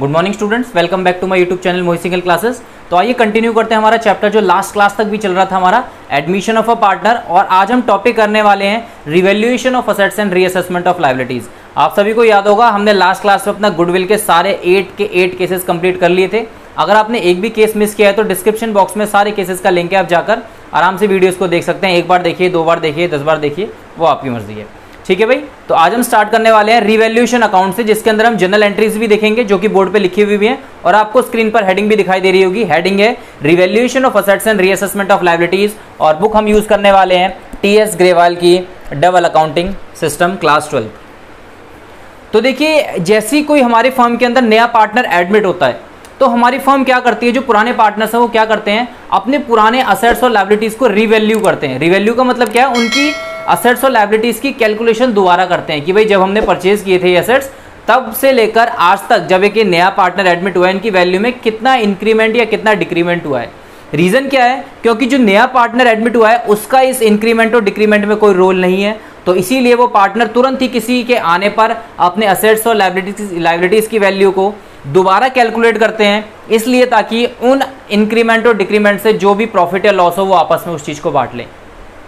Good morning students, welcome back to my YouTube channel Mohit Singhal classes. तो आइए continue करते हैं हमारा चैप्टर जो लास्ट क्लास तक भी चल रहा था, हमारा एडमिशन ऑफ अ पार्टनर। और आज हम टॉपिक करने वाले हैं revaluation of assets and reassessment of liabilities. आप सभी को याद होगा हमने लास्ट क्लास में अपना गुडविल के सारे 8 केसेस कंप्लीट कर लिए थे। अगर आपने एक भी केस मिस किया है तो डिस्क्रिप्शन बॉक्स में सारे केसेस का लिंक है, आप जाकर आराम से वीडियोस को देख सकते हैं। एक बार देखिए, 2 बार देखिए, 10 बार देखिए, वो आपकी मर्जी है। ठीक है भाई, तो आज हम स्टार्ट करने वाले हैं रिवैल्यूएशन अकाउंट से, जिसके अंदर हम जनरल एंट्रीज भी देखेंगे जो कि बोर्ड पे लिखी हुई भी हैं और आपको स्क्रीन पर हेडिंग भी दिखाई दे रही होगी। हेडिंग है revaluation of assets and reassessment of liabilities और बुक हम यूज करने वाले हैं टीएस ग्रेवाल की डबल अकाउंटिंग सिस्टम क्लास 12। तो देखिए, जैसे ही कोई हमारे फर्म के अंदर नया पार्टनर एडमिट होता है तो हमारी फर्म क्या करती है, जो पुराने पार्टनर्स हैं वो क्या करते हैं, अपने पुराने असेट्स और लायबिलिटीज को रिवैल्यू करते हैं। रिवैल्यू का मतलब क्या है, उनकी असेट्स और लायबिलिटीज की कैलकुलेशन दोबारा करते हैं कि भाई जब हमने परचेज किए थे ये असेट्स, तब से लेकर आज तक जब एक नया पार्टनर एडमिट हुआ है, इनकी वैल्यू में कितना इंक्रीमेंट या कितना डिक्रीमेंट हुआ है। रीजन क्या है, क्योंकि जो नया पार्टनर एडमिट हुआ है उसका इस इंक्रीमेंट और डिक्रीमेंट में कोई रोल नहीं है, तो इसीलिए वो पार्टनर तुरंत ही किसी के आने पर अपने असेट्स और लायबिलिटीज की वैल्यू को दोबारा कैलकुलेट करते हैं, इसलिए ताकि उन इंक्रीमेंट और डिक्रीमेंट से जो भी प्रॉफिट या लॉस हो वो आपस में उस चीज को बांट लें।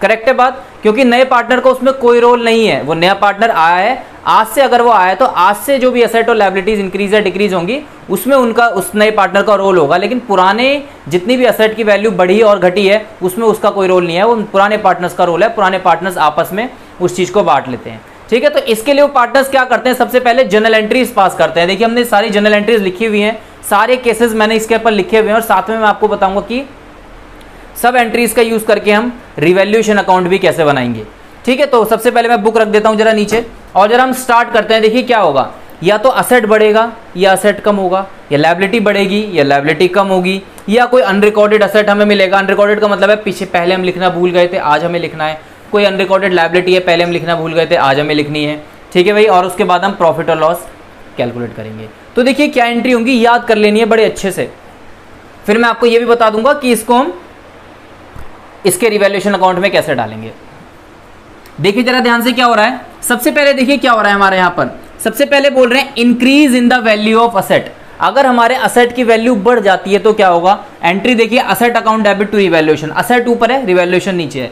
करेक्ट है बात, क्योंकि नए पार्टनर को उसमें कोई रोल नहीं है। वो नया पार्टनर आया है, आज से अगर वो आया है तो आज से जो भी एसेट और लायबिलिटीज इंक्रीज या डिक्रीज होंगी उसमें उनका उस नए पार्टनर का रोल होगा, लेकिन पुराने जितनी भी एसेट की वैल्यू बढ़ी और घटी है उसमें उसका कोई रोल नहीं है। वो पुराने पार्टनर्स का रोल है, पुराने पार्टनर्स आपस में उस चीज को बांट लेते हैं। ठीक है, तो इसके लिए वो पार्टनर्स क्या करते हैं, सबसे पहले जनरल एंट्रीज पास करते हैं। देखिए, हमने सारी जनरल एंट्रीज लिखी हुई हैं, सारे केसेस मैंने इसके ऊपर लिखे हुए हैं और साथ में मैं आपको बताऊंगा कि सब एंट्रीज का यूज करके हम रिवैल्यूएशन अकाउंट भी कैसे बनाएंगे। ठीक है, तो सबसे पहले मैं बुक रख देता हूं जरा नीचे और जरा हम स्टार्ट करते हैं। देखिए क्या होगा, या तो असेट बढ़ेगा या असेट कम होगा, या लायबिलिटी बढ़ेगी या लायबिलिटी कम होगी, या कोई अनरिकॉर्डेड असेट हमें मिलेगा। अनरिकॉर्डेड का मतलब है पीछे पहले हम लिखना भूल गए थे, आज हमें लिखना है। कोई अनरिकॉर्डेड लायबिलिटी है, पहले हम लिखना भूल गए थे, आज हमें लिखनी है। ठीक है भाई, और उसके बाद हम प्रॉफिट और लॉस कैलकुलेट करेंगे। तो देखिए क्या एंट्री होंगी, याद कर लेनी है बड़े अच्छे से। फिर मैं आपको यह भी बता दूंगा कि इसको हम इसके रिवैल्यूएशन अकाउंट में कैसे डालेंगे। देखिए जरा ध्यान से क्या हो रहा है। सबसे पहले देखिए क्या हो रहा है हमारे यहां पर। सबसे पहले बोल रहे हैं increase in the value of asset. अगर हमारे असेट की वैल्यू बढ़ जाती है तो क्या होगा, एंट्री देखिए asset account debit to revaluation. Asset ऊपर है, रिवैल्यूएशन नीचे है।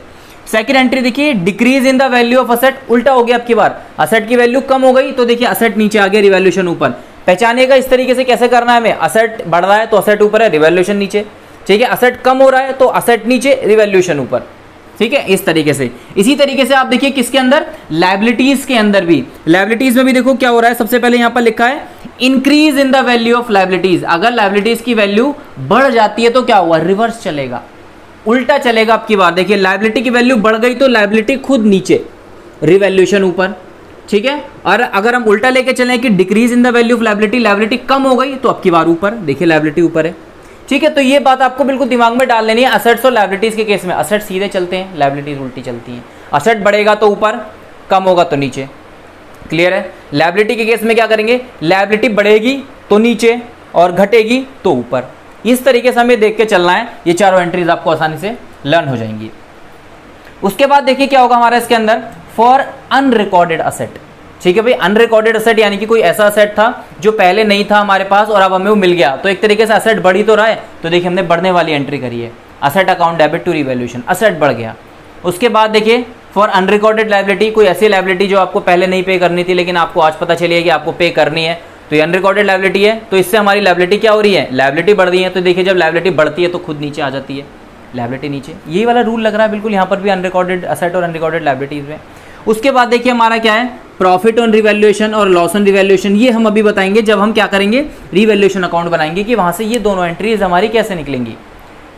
सेकंड एंट्री देखिए decrease in the value of asset, उल्टा हो गया। अब की बार असेट की वैल्यू कम हो गई तो देखिए असेट नीचे आ गया, रिवैल्यूएशन ऊपर। पहचानेगा इस तरीके से कैसे करना है हमें, असेट बढ़ रहा है तो असेट ऊपर है, रिवैल्यूएशन नीचे। ठीक है, असेट कम हो रहा है तो असेट नीचे, रिवैल्यूएशन ऊपर। ठीक है, इस तरीके से। इसी तरीके से आप देखिए किसके अंदर, लायबिलिटीज के अंदर भी। लायबिलिटीज में भी देखो क्या हो रहा है। सबसे पहले यहां पर लिखा है increase in the value of liabilities. अगर लायबिलिटीज की वैल्यू बढ़ जाती है तो क्या हुआ, रिवर्स चलेगा, उल्टा चलेगा। अब की बार देखिए लायबिलिटी की वैल्यू बढ़ गई तो लायबिलिटी खुद नीचे, रिवैल्यूएशन ऊपर। ठीक है, और अगर हम उल्टा लेके चलें कि decrease in the value of liability, liability कम हो गई तो अब की बार ऊपर, देखिए लायबिलिटी ऊपर है। ठीक है, तो ये बात आपको बिल्कुल दिमाग में डाल लेनी है। असेट्स और लायबिलिटीज के केस में असेट सीधे चलते हैं, लायबिलिटीज उल्टी चलती हैं। असेट बढ़ेगा तो ऊपर, कम होगा तो नीचे। क्लियर है। लायबिलिटी के केस में क्या करेंगे, लायबिलिटी बढ़ेगी तो नीचे और घटेगी तो ऊपर। इस तरीके से हमें देख के चलना है, ये चारों एंट्रीज आपको आसानी से लर्न हो जाएंगी। उसके बाद देखिए क्या होगा हमारा इसके अंदर, फॉर अनरिकॉर्डेड असेट। ठीक है भाई, अनरिकॉर्डेड असेट यानी कि कोई ऐसा असेट था जो पहले नहीं था हमारे पास और अब हमें वो मिल गया, तो एक तरीके से असेट बढ़ी तो रहा है, तो देखिए हमने बढ़ने वाली एंट्री करी है, asset account debit to revaluation, asset बढ़ गया। उसके बाद देखिए फॉर अनरिकॉर्डेड लायबिलिटी, कोई ऐसी लायबिलिटी जो आपको पहले नहीं पे करनी थी लेकिन आपको आज पता चली है कि आपको पे करनी है, तो ये अनरिकॉर्डेड लायबिलिटी है, तो इससे हमारी लायबिलिटी क्या हो रही है, लायबिलिटी बढ़ रही है। तो देखिए जब लायबिलिटी बढ़ती है तो खुद नीचे आ जाती है, लायबिलिटी नीचे। यही वाला रूल लग रहा है बिल्कुल यहाँ पर भी अनरिकॉर्डेड असेट और अनरिकॉर्डेड लायबिलिटीज में। उसके बाद देखिए हमारा क्या है, प्रॉफिट ऑन रिवैल्यूएशन और लॉस ऑन रिवैल्यूएशन। ये हम अभी बताएंगे जब हम क्या करेंगे, रिवैल्यूएशन अकाउंट बनाएंगे कि वहां से ये दोनों एंट्रीज हमारी कैसे निकलेंगी।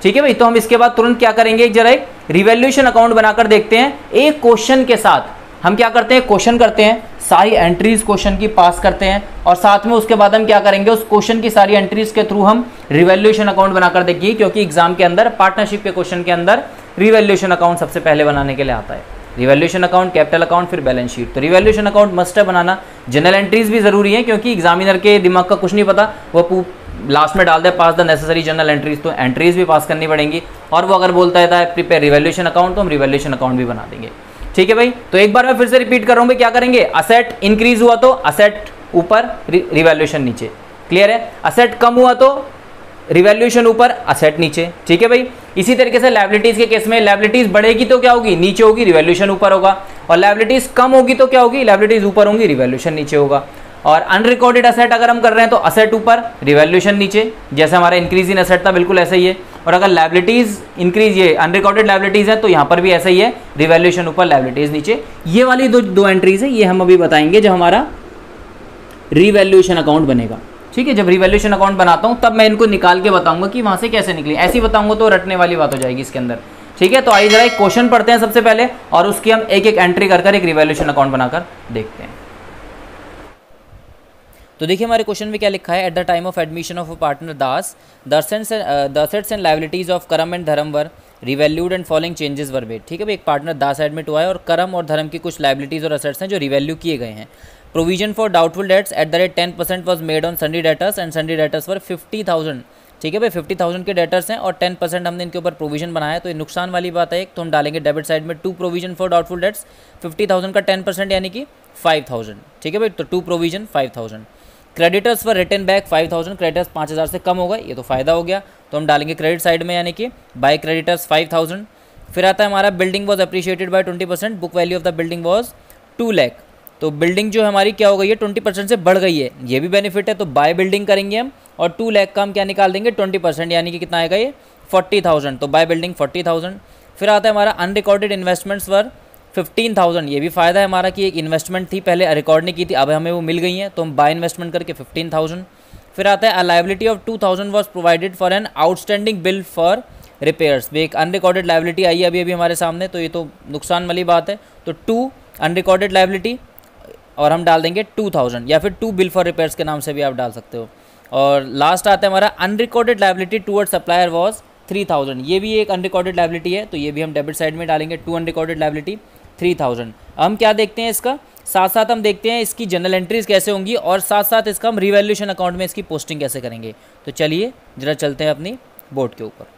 ठीक है भाई, तो हम इसके बाद तुरंत क्या करेंगे, जरा एक रिवैल्यूएशन अकाउंट बनाकर देखते हैं। एक क्वेश्चन के साथ हम क्या करते हैं, क्वेश्चन करते हैं, सारी एंट्रीज क्वेश्चन की पास करते हैं और साथ में उसके बाद हम क्या करेंगे, उस क्वेश्चन की सारी एंट्रीज के थ्रू हम रिवैल्यूएशन अकाउंट बनाकर देखिए, क्योंकि एग्जाम के अंदर पार्टनरशिप के क्वेश्चन के अंदर रिवैल्यूएशन अकाउंट सबसे पहले बनाने के लिए आता है। रिवैल्यूएशन अकाउंट, कैपिटल अकाउंट, फिर बैलेंस शीट। तो रिवैल्यूएशन अकाउंट मस्ट है बनाना। जनरल एंट्रीज भी जरूरी है क्योंकि एग्जामिनर के दिमाग का कुछ नहीं पता, वो लास्ट में डाल दे पास द नेसेसरी जनरल एंट्रीज, तो एंट्रीज भी पास करनी पड़ेंगी। और वो अगर बोलता है प्रिपेयर रिवैल्यूएशन अकाउंट, तो हम रिवैल्यूएशन अकाउंट भी बना देंगे। ठीक है भाई, तो एक बार मैं फिर से रिपीट कर रहा हूं, क्या करेंगे, असेट इंक्रीज हुआ तो असेट ऊपर, रिवैल्यूएशन नीचे। क्लियर है? असेट कम हुआ तो रिवैल्यूएशन ऊपर, असेट नीचे, ठीक है भाई। इसी तरीके से लायबिलिटीज के केस में लायबिलिटीज बढ़ेगी तो क्या होगी, नीचे होगी, रिवैल्यूएशन ऊपर होगा, और लायबिलिटीज कम होगी तो क्या होगी, लायबिलिटीज ऊपर होंगी, रिवैल्यूएशन नीचे होगा। और अनरिकॉर्डेड असेट अगर हम कर रहे हैं तो असेट ऊपर, रिवैल्यूएशन नीचे, जैसे हमारा इंक्रीज इन असेट था बिल्कुल ऐसा ही है। और अगर लायबिलिटीज इंक्रीज, ये अनरिकॉर्डेड लायबिलिटीज है तो यहाँ पर भी ऐसा ही है, रिवैल्यूएशन ऊपर, लायबिलिटीज नीचे। ये वाली दो एंट्रीज है, ये हम अभी बताएंगे जब हमारा रिवैल्यूएशन अकाउंट बनेगा, ठीक है। जब रिवैल्यूएशन अकाउंट बनाता हूँ तब मैं इनको निकाल के बताऊंगा कि वहाँ से कैसे निकली। ऐसे ही बताऊंगा तो रटने वाली बात हो जाएगी इसके अंदर, ठीक है। तो आइए जरा एक क्वेश्चन पढ़ते हैं सबसे पहले, और उसकी हम एक एक एंट्री कर एक रिवैल्यूएशन अकाउंट बनाकर देखते हैं। तो देखिए हमारे क्वेश्चन में क्या लिखा है, at the time of admission of a partner Das, the assets and liabilities of Karam and Dharam were revalued and following changes were made, ठीक है भाई। एक पार्टनर दास एडमिट हुआ है और करम और धर्म की कुछ लायबिलिटीज और असेट्स हैं जो रिवैल्यू किए गए हैं। Provision for doubtful debts at the rate 10% was made on sundry debtors and sundry debtors were 50,000, ठीक है भाई। 50,000 के डेटर्स हैं और 10% हमने इनके ऊपर प्रोविजन बनाया, तो ये नुकसान वाली बात है। एक तो हम डालेंगे डेबिट साइड में 2 प्रोविजन फॉर डाउटफुल डेट्स, 50,000 का 10% यानी कि 5,000, ठीक है भाई। तो 2 प्रोविजन 5,000। क्रेडिटर्स वर रिटर्न बैक 5,000, क्रेडिटर्स 5,000 से कम हो गए, ये तो फ़ायदा हो गया, तो हम डालेंगे क्रेडिट साइड में यानी कि बाय क्रेडिटर्स 5,000। फिर आता है हमारा building was appreciated by 20%, book value of the building was 2 lakh, तो बिल्डिंग जो हमारी क्या हो गई है 20% से बढ़ गई है, ये भी बेनिफिट है। तो बाय बिल्डिंग करेंगे हम और 2 लाख का हम क्या निकाल देंगे 20%, यानी कि कितना आएगा ये 40,000, तो बाय बिल्डिंग 40,000। फिर आता है हमारा अनरिकॉर्डेड इन्वेस्टमेंट्स वर 15,000, ये भी फ़ायदा है हमारा कि एक इन्वेस्टमेंट थी पहले रिकॉर्ड नहीं की थी, अब हमें वो मिल गई है, तो हम बाय इन्वेस्टमेंट करके 15,000। फिर आता है अ liability of 2,000 was provided for an outstanding bill for repairs, एक अनरिकॉर्डेड लायबिलिटी आई है अभी हमारे सामने, तो ये तो नुकसान वाली बात है। तो 2 अनरिकॉर्डेड लायबिलिटी और हम डाल देंगे 2,000, या फिर 2 बिल फॉर रिपेयर्स के नाम से भी आप डाल सकते हो। और लास्ट आता है हमारा unrecorded liability toward supplier was 3,000, ये भी एक अनरिकॉर्डेड लायबिलिटी है, तो ये भी हम डेबिट साइड में डालेंगे 2 अनरिकॉर्डेड लायबिलिटी 3,000। हम क्या देखते हैं इसका, साथ साथ हम देखते हैं इसकी जनरल एंट्रीज कैसे होंगी और साथ साथ इसका हम रिवैल्यूएशन अकाउंट में इसकी पोस्टिंग कैसे करेंगे। तो चलिए जरा चलते हैं अपनी बोर्ड के ऊपर।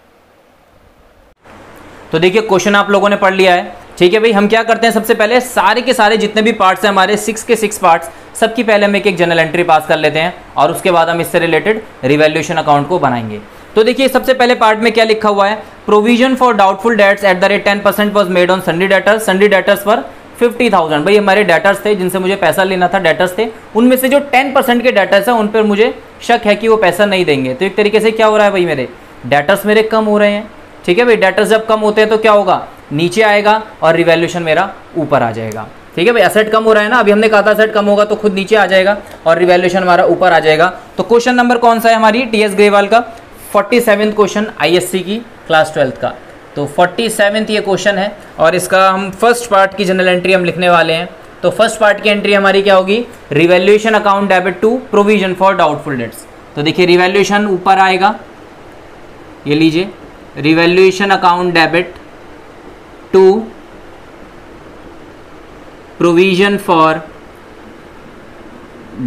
तो देखिए क्वेश्चन आप लोगों ने पढ़ लिया है, ठीक है भाई। हम क्या करते हैं, सबसे पहले सारे के सारे जितने भी पार्ट्स हैं हमारे 6 के 6 पार्ट्स, सबकी पहले हम एक जनरल एंट्री पास कर लेते हैं और उसके बाद हम इससे रिलेटेड रिवैल्यूएशन अकाउंट को बनाएंगे। तो देखिए सबसे पहले पार्ट में क्या लिखा हुआ है, provision for doubtful debts at the rate 10% was made on sundry debtors, सन्डी debtors पर 50,000, भाई हमारे डेटर्स थे जिनसे मुझे पैसा लेना था, डेटर्स थे, उनमें से जो 10% के डेटर्स हैं उन पर मुझे शक है कि वो पैसा नहीं देंगे। तो एक तरीके से क्या हो रहा है भाई, मेरे डेटर्स मेरे कम हो रहे हैं, ठीक है भाई। डेटर्स जब कम होते हैं तो क्या होगा, नीचे आएगा और रिवैल्यूएशन मेरा ऊपर आ जाएगा, ठीक है भाई। असेट कम हो रहा है ना, अभी हमने कहा था असेट कम होगा तो खुद नीचे आ जाएगा और रिवैल्यूएशन हमारा ऊपर आ जाएगा। तो क्वेश्चन नंबर कौन सा है हमारी टीएस ग्रेवाल का 47वां क्वेश्चन आईएससी की क्लास 12th का। तो 47वां ये क्वेश्चन है और इसका हम फर्स्ट पार्ट की जनरल एंट्री हम लिखने वाले हैं। तो फर्स्ट पार्ट की एंट्री हमारी क्या होगी, revaluation account debit to provision for doubtful debts. तो देखिए रिवैल्यूएशन ऊपर आएगा, ये लीजिए revaluation account debit to provision for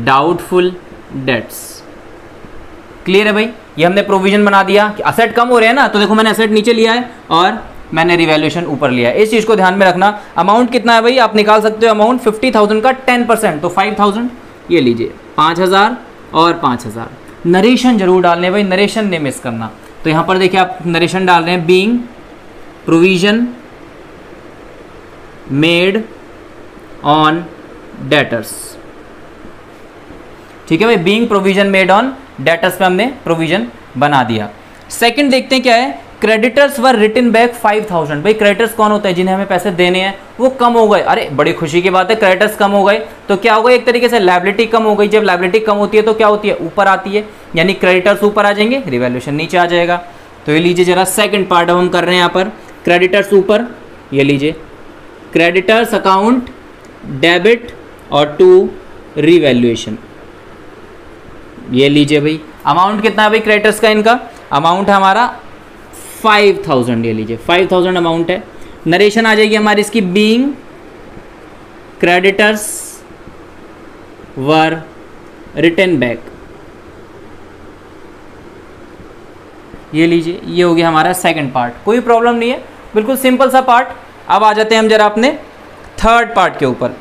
doubtful debts. Clear है भाई, ये हमने प्रोविजन बना दिया कि असेट कम हो रहे हैं ना, तो देखो मैंने असेट नीचे लिया है और मैंने रिवैल्यूएशन ऊपर लिया है। इस चीज को ध्यान में रखना। अमाउंट कितना है भाई, आप निकाल सकते हो अमाउंट 50,000 का 10%, तो 5,000, ये लीजिए 5,000 और 5,000। नरेशन जरूर डालने भाई, नरेशन नहीं मिस करना। तो यहां पर देखिए आप नरेशन डाल रहे हैं, being provision made on debtors, ठीक है भाई। Being provision made on debtors पे हमने प्रोविजन बना दिया। सेकंड देखते हैं क्या है, क्रेडिटर्स वर रिटन बैक 5,000, भाई क्रेडिटर्स कौन होते हैं, जिन्हें हमें पैसे देने हैं, वो कम हो गए। अरे बड़ी खुशी की बात है, क्रेडिटर्स कम हो गए तो क्या हो गया, एक तरीके से लायबिलिटी कम हो गई। जब लायबिलिटी कम होती है तो क्या होती है, ऊपर आती है, यानी क्रेडिटर्स ऊपर आ जाएंगे, रिवैल्यूएशन नीचे आ जाएगा। तो ये लीजिए जरा सेकंड पार्ट हम कर रहे हैं यहाँ पर, क्रेडिटर्स ऊपर, ये लीजिए क्रेडिटर्स अकाउंट डेबिट और टू रिवैल्यूएशन। ये लीजिए भाई अमाउंट कितना है भाई क्रेडिटर्स का, इनका अमाउंट है हमारा 5,000, ये लीजिए 5,000 अमाउंट है। नरेशन आ जाएगी हमारी इसकी, being creditors were written back, ये लीजिए, ये हो गया हमारा सेकंड पार्ट। कोई प्रॉब्लम नहीं है, बिल्कुल सिंपल सा पार्ट। अब आ जाते हैं हम जरा अपने थर्ड पार्ट के ऊपर।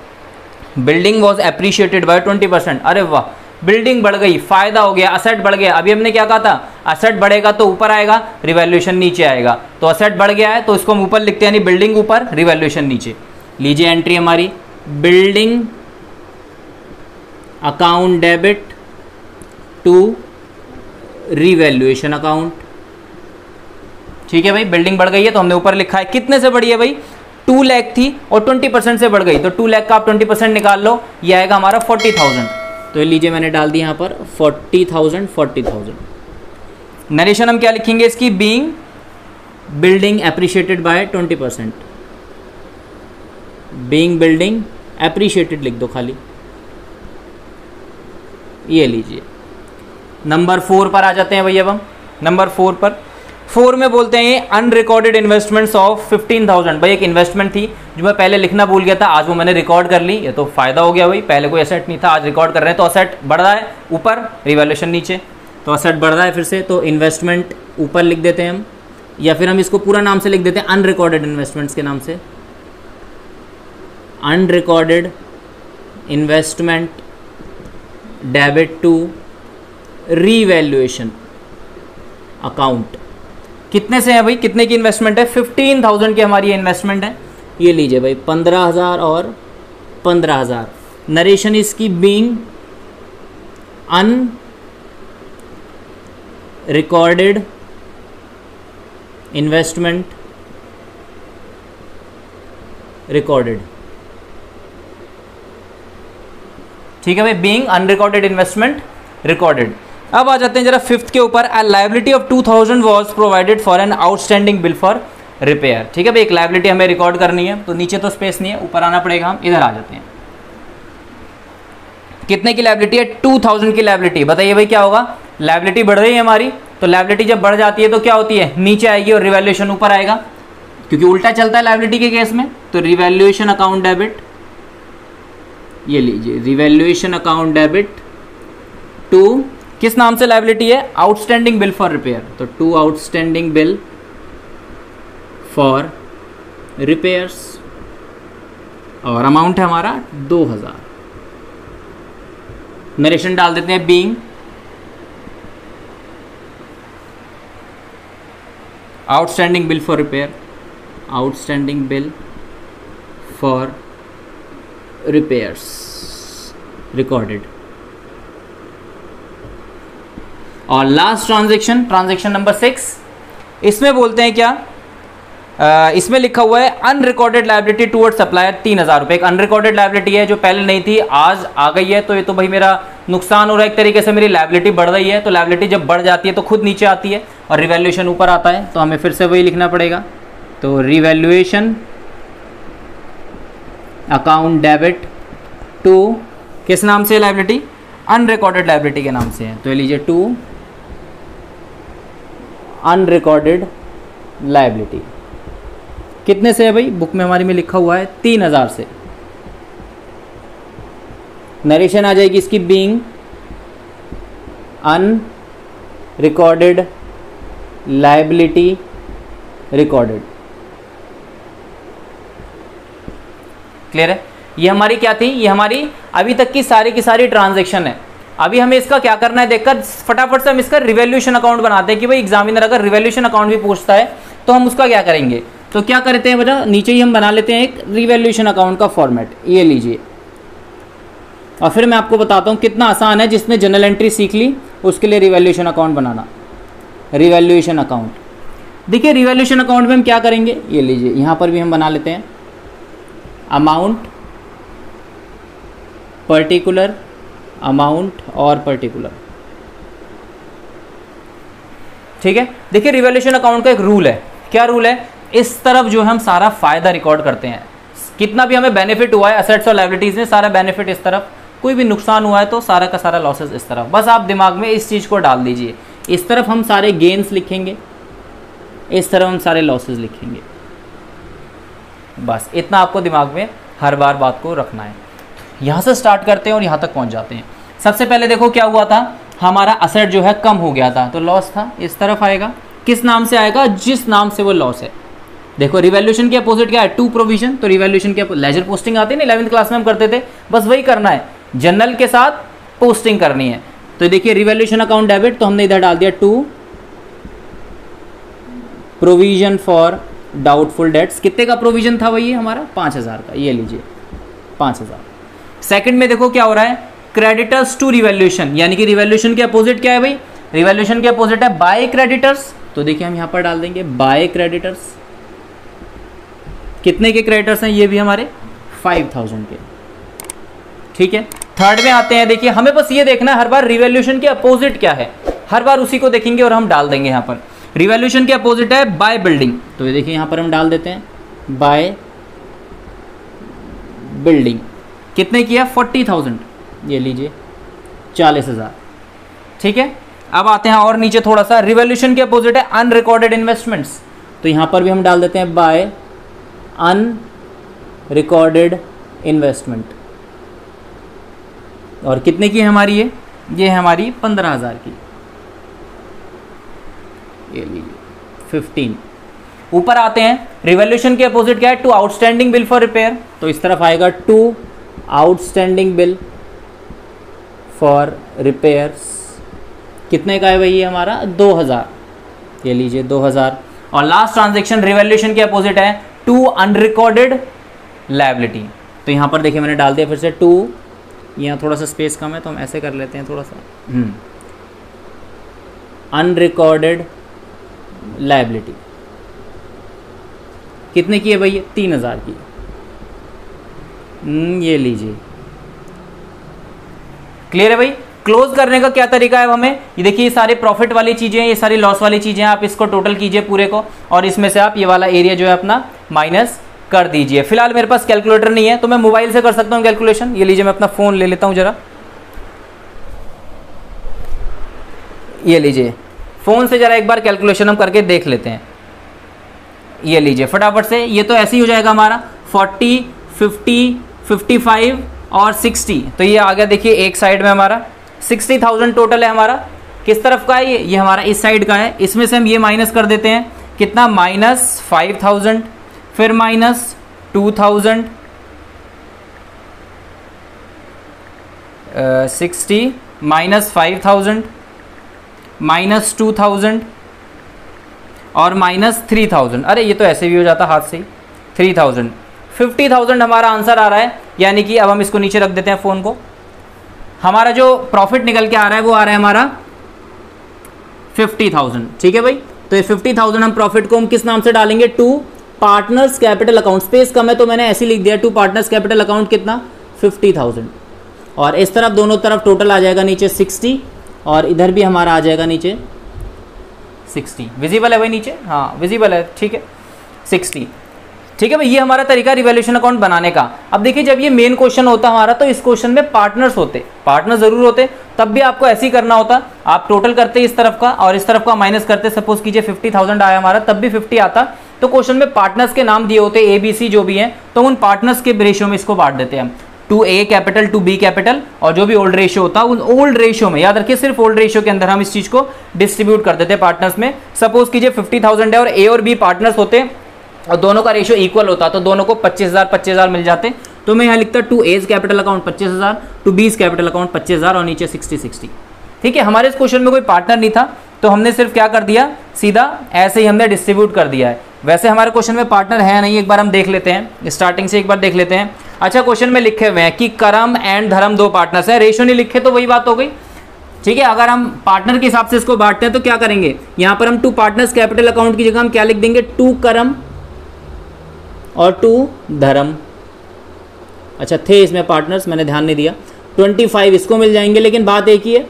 बिल्डिंग वॉज एप्रिशिएटेड बाय 20%, अरे वाह, बिल्डिंग बढ़ गई, फायदा हो गया, असेट बढ़ गया। अभी हमने क्या कहा था, असेट बढ़ेगा तो ऊपर आएगा, रिवैल्यूएशन नीचे आएगा। तो असेट बढ़ गया है तो इसको हम ऊपर लिखते हैं, यानी बिल्डिंग ऊपर, रिवैल्यूएशन नीचे। लीजिए एंट्री हमारी, building account debit to revaluation account. ठीक है भाई, बिल्डिंग बढ़ गई है तो हमने ऊपर लिखा है। कितने से बढ़ी है भाई, 2 लाख थी और 20% से बढ़ गई, तो 2 लाख का आप 20% निकाल लो, ये आएगा हमारा 40,000। तो लीजिए मैंने डाल दिया यहाँ पर 40,000। नरेशन हम क्या लिखेंगे इसकी, being building appreciated by 20%, being building appreciated लिख दो खाली। ये लीजिए, नंबर 4 पर आ जाते हैं भैया। अब हम नंबर 4 पर, 4 में बोलते हैं अनरिकॉर्डेड इन्वेस्टमेंट्स ऑफ 15,000। भाई एक इन्वेस्टमेंट थी जो मैं पहले लिखना भूल गया था, आज वो मैंने रिकॉर्ड कर ली, ये तो फायदा हो गया भाई। पहले कोई एसेट नहीं था, आज रिकॉर्ड कर रहे हैं तो असेट बढ़ रहा है ऊपर, रिवैल्यूएशन नीचे, तो असेट बढ़ रहा है फिर से, तो इन्वेस्टमेंट ऊपर लिख देते हैं हम, या फिर हम इसको पूरा नाम से लिख देते हैं अनरिकॉर्डेड इन्वेस्टमेंट्स के नाम से, unrecorded investment debit to revaluation account. कितने से है भाई, कितने की इन्वेस्टमेंट है, 15,000 की हमारी इन्वेस्टमेंट है। ये लीजिए भाई 15,000 और 15,000। नरेशन इसकी बीइंग अनरिकॉर्डेड इन्वेस्टमेंट रिकॉर्डेड। ठीक है भाई, बीइंग अनरिकॉर्डेड इन्वेस्टमेंट रिकॉर्डेड। अब आ जाते हैं जरा 5th के ऊपर, अ liability of 2,000 was provided for an outstanding bill for repair. ठीक है भाई, एक लायबिलिटी हमें रिकॉर्ड करनी है, तो नीचे तो स्पेस नहीं है, ऊपर आना पड़ेगा, हम इधर आ जाते हैं। कितने की लायबिलिटी है, 2,000 की लायबिलिटी। बताइए भाई क्या होगा, लायबिलिटी बढ़ रही है हमारी, तो लायबिलिटी जब बढ़ जाती है तो क्या होती है, नीचे आएगी और रिवैल्यूएशन ऊपर आएगा, क्योंकि उल्टा चलता है लायबिलिटी के केस में। तो रिवैल्यूएशन अकाउंट डेबिट, ये लीजिए रिवैल्यूएशन अकाउंट डेबिट टू, किस नाम से लायबिलिटी है, आउटस्टैंडिंग बिल फॉर रिपेयर, तो to outstanding bill for repairs, और अमाउंट है हमारा 2,000। नरेशन डाल देते हैं, being outstanding bill for repair, outstanding bill for repairs recorded. और लास्ट ट्रांजैक्शन, ट्रांजैक्शन नंबर 6, इसमें बोलते हैं क्या, इसमें लिखा हुआ है अनरिकॉर्डेड लायबिलिटी टुवर्ड सप्लायर 3,000 रुपये। एक अनरिकॉर्डेड लायबिलिटी है जो पहले नहीं थी, आज आ गई है, तो ये तो भाई मेरा नुकसान हो रहा है एक तरीके से, मेरी लायबिलिटी बढ़ रही है। तो लायबिलिटी जब बढ़ जाती है तो खुद नीचे आती है और रिवैल्यूएशन ऊपर आता है, तो हमें फिर से वही लिखना पड़ेगा। तो रिवैल्यूएशन अकाउंट डेबिट टू, किस नाम से लायबिलिटी, अनरिकॉर्डेड लायबिलिटी के नाम से है, तो ये लीजिए टू अनरिकॉर्डेड लायबिलिटी। कितने से है भाई, बुक में हमारी में लिखा हुआ है 3,000 से। नरेशन आ जाएगी इसकी, being unrecorded liability recorded. Clear है, ये हमारी क्या थी, ये हमारी अभी तक की सारी ट्रांजैक्शन है। अभी हमें इसका क्या करना है, देखकर फटाफट से हम इसका रिवैल्यूएशन अकाउंट बनाते हैं कि भाई एग्जामिनर अगर रिवैल्यूएशन अकाउंट भी पूछता है तो हम उसका क्या करेंगे। तो क्या करते हैं बेटा, नीचे ही हम बना लेते हैं एक रिवैल्यूएशन अकाउंट का फॉर्मेट, ये लीजिए। और फिर मैं आपको बताता हूँ कितना आसान है, जिसने जनरल एंट्री सीख ली उसके लिए रिवैल्यूएशन अकाउंट बनाना। रिवैल्यूएशन अकाउंट, देखिए रिवैल्यूएशन अकाउंट में हम क्या करेंगे, ये लीजिए यहाँ पर भी हम बना लेते हैं अमाउंट, पर्टिकुलर, अमाउंट और पर्टिकुलर। ठीक है, देखिए रिवैल्यूएशन अकाउंट का एक रूल है, क्या रूल है, इस तरफ जो हम सारा फायदा रिकॉर्ड करते हैं, कितना भी हमें बेनिफिट हुआ है असेट्स और लायबिलिटीज में, सारा बेनिफिट इस तरफ, कोई भी नुकसान हुआ है तो सारा का सारा लॉसेस इस तरफ। बस आप दिमाग में इस चीज़ को डाल दीजिए, इस तरफ हम सारे गेन्स लिखेंगे, इस तरफ हम सारे लॉसेस लिखेंगे। बस इतना आपको दिमाग में हर बार बात को रखना है। यहाँ से स्टार्ट करते हैं और यहाँ तक पहुँच जाते हैं। सबसे पहले देखो क्या हुआ था, हमारा असेट जो है कम हो गया था, तो लॉस था, इस तरफ आएगा, किस नाम से आएगा, जिस नाम से वो लॉस है। देखो रिवैल्यूएशन के अपोजिट क्या है, टू प्रोविजन, तो रिवैल्यूएशन के लेजर पोस्टिंग आती है ना, 11th क्लास में हम करते थे, बस वही करना है। जनरल के साथ पोस्टिंग करनी है। तो देखिए रिवैल्यूएशन अकाउंट डेबिट, तो हमने इधर डाल दिया to provision for doubtful debts. कितने का प्रोविजन था भाई? हमारा 5000 का, ये लीजिए 5000। सेकंड में देखो क्या हो रहा है, क्रेडिटर्स टू रिवैल्यूएशन, यानी कि रिवैल्यूएशन के अपोजिट क्या है भाई? रिवैल्यूएशन के अपोजिट है बाय क्रेडिटर्स। तो देखिए हम यहां पर डाल देंगे बाय क्रेडिटर्स। कितने के क्रेडिटर्स हैं? ये भी हमारे 5000 के, ठीक है। थर्ड में आते हैं, देखिए हमें बस ये देखना है हर बार रिवैल्यूएशन के अपोजिट क्या है, हर बार उसी को देखेंगे और हम डाल देंगे यहाँ पर। रिवैल्यूएशन के अपोजिट है बाय बिल्डिंग, तो ये देखिए यहाँ पर हम डाल देते हैं बाय बिल्डिंग। कितने किया? 40,000, ये लीजिए 40,000, ठीक है। अब आते हैं और नीचे थोड़ा सा, रिवैल्यूएशन के अपोजिट है अनरिकॉर्डेड इन्वेस्टमेंट्स, तो यहाँ पर भी हम डाल देते हैं बाय अनरिकॉर्डेड इन्वेस्टमेंट। और कितने की है हमारी ये है हमारी 15,000 की, ये लीजिए 15। ऊपर आते हैं, रिवैल्यूएशन के अपोजिट क्या है? To outstanding bill for repair, तो इस तरफ आएगा to outstanding bill for repairs. कितने का है भाई ये हमारा? 2000, ये लीजिए 2000। और लास्ट ट्रांजैक्शन रिवैल्यूएशन के अपोजिट है टू अनरिकॉर्डेड लायबिलिटी, तो यहाँ पर देखिए मैंने डाल दिया फिर से टू, यहाँ थोड़ा सा स्पेस कम है तो हम ऐसे कर लेते हैं थोड़ा सा, अनरिकॉर्डेड लायबिलिटी। कितने की है भाई? 3000 की, ये लीजिए। क्लियर है भाई? क्लोज करने का क्या तरीका है हमें? ये देखिए ये सारे प्रॉफिट वाली चीजें हैं, ये सारी लॉस वाली चीजें हैं, आप इसको टोटल कीजिए पूरे को और इसमें से आप ये वाला एरिया जो है अपना माइनस कर दीजिए। फिलहाल मेरे पास कैलकुलेटर नहीं है तो मैं मोबाइल से कर सकता हूं कैलकुलेशन। ये लीजिए मैं अपना फोन ले लेता हूं जरा, ये लीजिए फोन से जरा एक बार कैलकुलेशन हम करके देख लेते हैं। ये लीजिए फटाफट से, ये तो ऐसे ही हो जाएगा हमारा 40, 50, 55 और 60, तो ये आ गया देखिए एक साइड में हमारा 60,000 टोटल है हमारा। किस तरफ का है ये हमारा इस साइड का है। इसमें से हम ये माइनस कर देते हैं, कितना? माइनस 5,000, फिर माइनस 2,000, 60 माइनस 5,000 माइनस 2,000 और माइनस 3,000। अरे ये तो ऐसे भी हो जाता हाथ से ही, 3,000, 50,000 हमारा आंसर आ रहा है। यानी कि अब हम इसको नीचे रख देते हैं फ़ोन को। हमारा जो प्रॉफिट निकल के आ रहा है वो आ रहा है हमारा 50,000, ठीक है भाई। तो ये 50,000 हम प्रॉफिट को हम किस नाम से डालेंगे? To partners capital account. Space कम है तो मैंने ऐसे लिख दिया टू पार्टनर्स कैपिटल अकाउंट, कितना? 50,000। और इस तरफ दोनों तरफ टोटल आ जाएगा नीचे 60 और इधर भी हमारा आ जाएगा नीचे 60। विजिबल है भाई नीचे? हाँ विजिबल है, ठीक है 60, ठीक है भाई। ये हमारा तरीका रिवैल्यूएशन अकाउंट बनाने का। अब देखिए जब ये मेन क्वेश्चन होता हमारा तो इस क्वेश्चन में पार्टनर्स होते, पार्टनर जरूर होते, तब भी आपको ऐसे ही करना होता। आप टोटल करते इस तरफ का और इस तरफ का माइनस करते। सपोज कीजिए 50,000 आया हमारा, तब भी 50 आता, तो क्वेश्चन में पार्टनर्स के नाम दिए होते ए बी सी जो भी हैं, तो उन पार्टनर्स के रेशियो में इसको बांट देते हैं हम, to A capital to B capital, और जो भी ओल्ड रेशियो होता है उन ओल्ड रेशियो में, याद रखिए सिर्फ ओल्ड रेशियो के अंदर हम इस चीज को डिस्ट्रीब्यूट कर देते हैं पार्टनर्स में। सपोज कीजिए 50,000 है और ए और बी पार्टनर्स होते और दोनों का रेशियो इक्वल होता, तो दोनों को 25,000 मिल जाते। तो मैं यहाँ लिखता to A's capital account 25,000, to B's capital account 25,000 और नीचे 60। ठीक है, हमारे इस क्वेश्चन में कोई पार्टनर नहीं था तो हमने सिर्फ क्या कर दिया, सीधा ऐसे ही हमने डिस्ट्रीब्यूट कर दिया है। वैसे हमारे क्वेश्चन में पार्टनर है नहीं, एक बार हम देख लेते हैं, स्टार्टिंग से एक बार देख लेते हैं। अच्छा, क्वेश्चन में लिखे हुए हैं कि करम एंड धर्म दो पार्टनर्स हैं, रेशियो नहीं लिखे तो वही बात हो गई। ठीक है, अगर हम पार्टनर के हिसाब से इसको बांटते हैं तो क्या करेंगे, यहाँ पर हम टू पार्टनर्स कैपिटल अकाउंट की जगह हम क्या लिख देंगे, टू करम और टू धर्म। अच्छा, थे इसमें पार्टनर्स, मैंने ध्यान नहीं दिया। 25 इसको मिल जाएंगे, लेकिन बात एक ही है,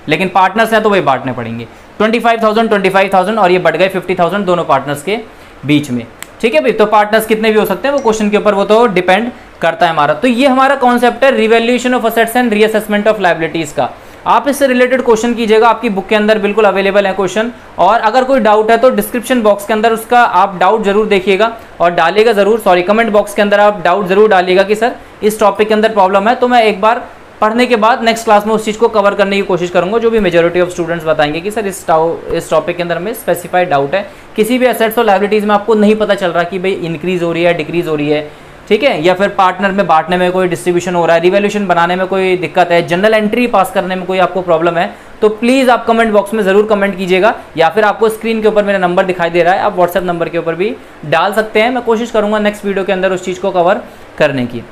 लेकिन पार्टनर्स है तो वही बांटने पड़ेंगे। 25,000 और ये बढ़ गए 50,000 दोनों पार्टनर्स के बीच में। ठीक है भाई, तो पार्टनर्स कितने भी हो सकते हैं वो क्वेश्चन के ऊपर वो तो डिपेंड करता है हमारा। तो ये हमारा कॉन्सेप्ट है revaluation of assets and reassessment of liabilities का। आप इससे रिलेटेड क्वेश्चन कीजिएगा, आपकी बुक के अंदर बिल्कुल अवेलेबल है क्वेश्चन। और अगर कोई डाउट है तो डिस्क्रिप्शन बॉक्स के अंदर उसका आप डाउट जरूर देखिएगा और डालिएगा जरूर, कमेंट बॉक्स के अंदर आप डाउट जरूर डालिएगा कि सर इस टॉपिक के अंदर प्रॉब्लम है, तो मैं एक बार पढ़ने के बाद नेक्स्ट क्लास में उस चीज़ को कवर करने की कोशिश करूंगा। जो भी मेजॉरिटी ऑफ स्टूडेंट्स बताएंगे कि सर इस टॉपिक के अंदर हमें स्पेसिफाइड डाउट है, किसी भी एसेट्स और लायबिलिटीज़ में आपको नहीं पता चल रहा कि भाई इंक्रीज हो रही है डिक्रीज हो रही है, ठीक है, या फिर पार्टनर में बांटने में कोई डिस्ट्रीब्यूशन हो रहा है, रिवैल्यूएशन बनाने में कोई दिक्कत है, जनरल एंट्री पास करने में कोई आपको प्रॉब्लम है, तो प्लीज़ आप कमेंट बॉक्स में ज़रूर कमेंट कीजिएगा, या फिर आपको स्क्रीन के ऊपर मेरा नंबर दिखाई दे रहा है, आप व्हाट्सएप नंबर के ऊपर भी डाल सकते हैं। मैं कोशिश करूँगा नेक्स्ट वीडियो के अंदर उस चीज़ को कवर करने की।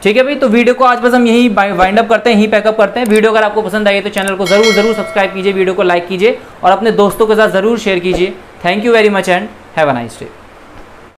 ठीक है भाई, तो वीडियो को आज बस हम यही वाइंड अप करते हैं, यही पैकअप करते हैं। वीडियो अगर आपको पसंद आई तो चैनल को जरूर सब्सक्राइब कीजिए, वीडियो को लाइक कीजिए और अपने दोस्तों के साथ ज़रूर शेयर कीजिए। Thank you very much and have a nice day.